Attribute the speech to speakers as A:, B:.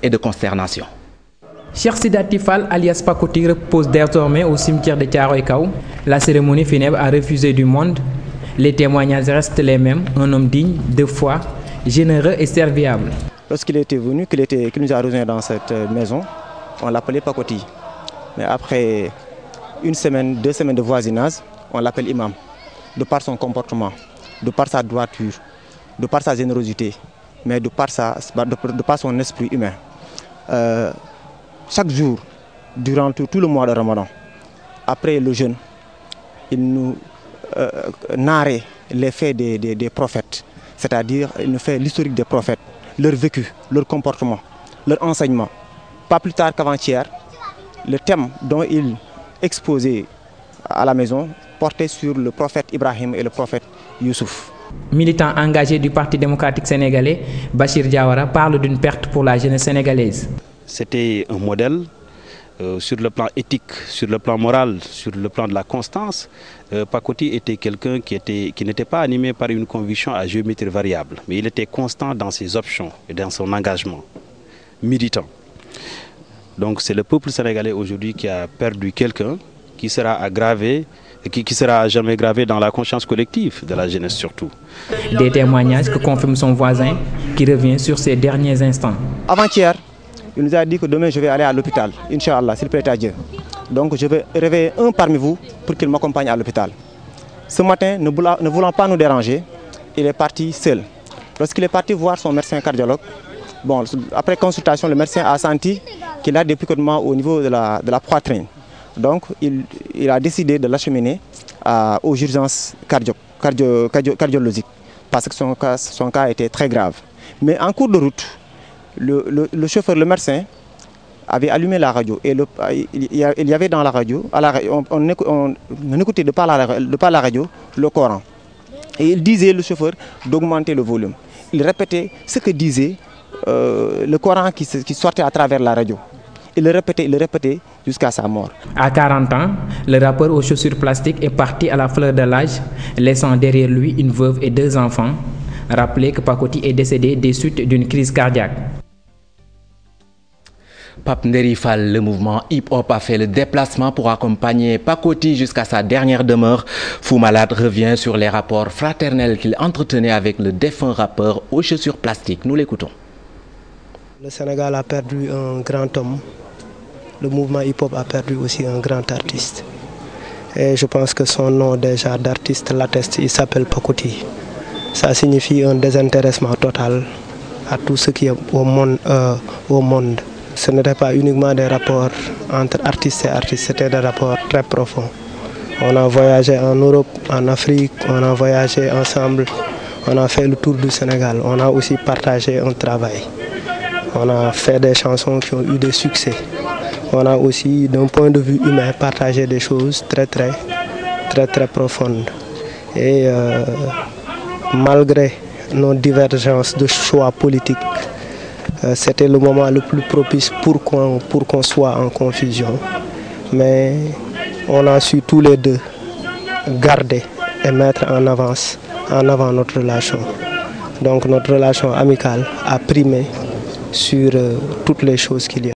A: et de consternation.
B: Cheikh Sidati Fall alias Pakoti repose désormais au cimetière de Thiaroye Kao. La cérémonie funèbre a refusé du monde. Les témoignages restent les mêmes. Un homme digne, de foi, généreux et serviable.
C: Lorsqu'il était venu, qu'il nous a rejoint dans cette maison, on l'appelait Pakoti. Mais après une semaine, 2 semaines de voisinage, on l'appelle imam. De par son comportement, de par sa droiture, de par sa générosité, mais de par son esprit humain. Chaque jour, durant tout le mois de Ramadan, après le jeûne, il nous narrait les faits des prophètes, c'est-à-dire il nous fait l'historique des prophètes, leur vécu, leur comportement, leur enseignement. Pas plus tard qu'avant-hier, le thème dont il exposait à la maison portait sur le prophète Ibrahim et le prophète Youssouf.
B: Militant engagé du Parti démocratique sénégalais, Bachir Diawara parle d'une perte pour la jeunesse sénégalaise.
D: C'était un modèle sur le plan éthique, sur le plan moral, sur le plan de la constance. Pakoti était quelqu'un qui n'était pas animé par une conviction à géométrie variable, mais il était constant dans ses options et dans son engagement militant. Donc c'est le peuple sénégalais aujourd'hui qui a perdu quelqu'un qui sera aggravé, qui sera à jamais gravé dans la conscience collective de la jeunesse surtout.
B: Des témoignages que confirme son voisin qui revient sur ses derniers instants.
C: Avant-hier, il nous a dit que demain je vais aller à l'hôpital, Inch'Allah, s'il plaît à Dieu. Donc je vais réveiller un parmi vous pour qu'il m'accompagne à l'hôpital. Ce matin, ne voulant pas nous déranger, il est parti seul. Lorsqu'il est parti voir son médecin cardiologue, bon, après consultation, le médecin a senti qu'il a des picotements au niveau de la poitrine. Donc il a décidé de l'acheminer aux urgences cardiologiques parce que son cas était très grave. Mais en cours de route, le chauffeur, le médecin, avait allumé la radio et il y avait dans la radio, on écoutait de par la radio le Coran. Et il disait, le chauffeur, d'augmenter le volume. Il répétait ce que disait le Coran qui sortait à travers la radio. Il le répétait jusqu'à sa mort.
B: À 40 ans, le rappeur aux chaussures plastiques est parti à la fleur de l'âge, laissant derrière lui une veuve et 2 enfants. Rappelez que Pakoti est décédé des suites d'une crise cardiaque.
A: Pape Nderi Fall, le mouvement hip-hop a fait le déplacement pour accompagner Pakoti jusqu'à sa dernière demeure. Fou Malade revient sur les rapports fraternels qu'il entretenait avec le défunt rappeur aux chaussures plastiques. Nous l'écoutons.
E: Le Sénégal a perdu un grand homme. Le mouvement hip-hop a perdu aussi un grand artiste. Et je pense que son nom déjà d'artiste l'atteste, il s'appelle Pakoti. Ça signifie un désintéressement total à tout ce qui est au monde. Ce n'était pas uniquement des rapports entre artistes et artistes, c'était des rapports très profonds. On a voyagé en Europe, en Afrique, on a voyagé ensemble, on a fait le tour du Sénégal, on a aussi partagé un travail. On a fait des chansons qui ont eu des succès. On a aussi, d'un point de vue humain, partagé des choses très profondes. Et malgré nos divergences de choix politiques, c'était le moment le plus propice pour qu'on soit en confusion. Mais on a su tous les deux garder et mettre en avant notre relation. Donc notre relation amicale a primé sur toutes les choses qu'il y a.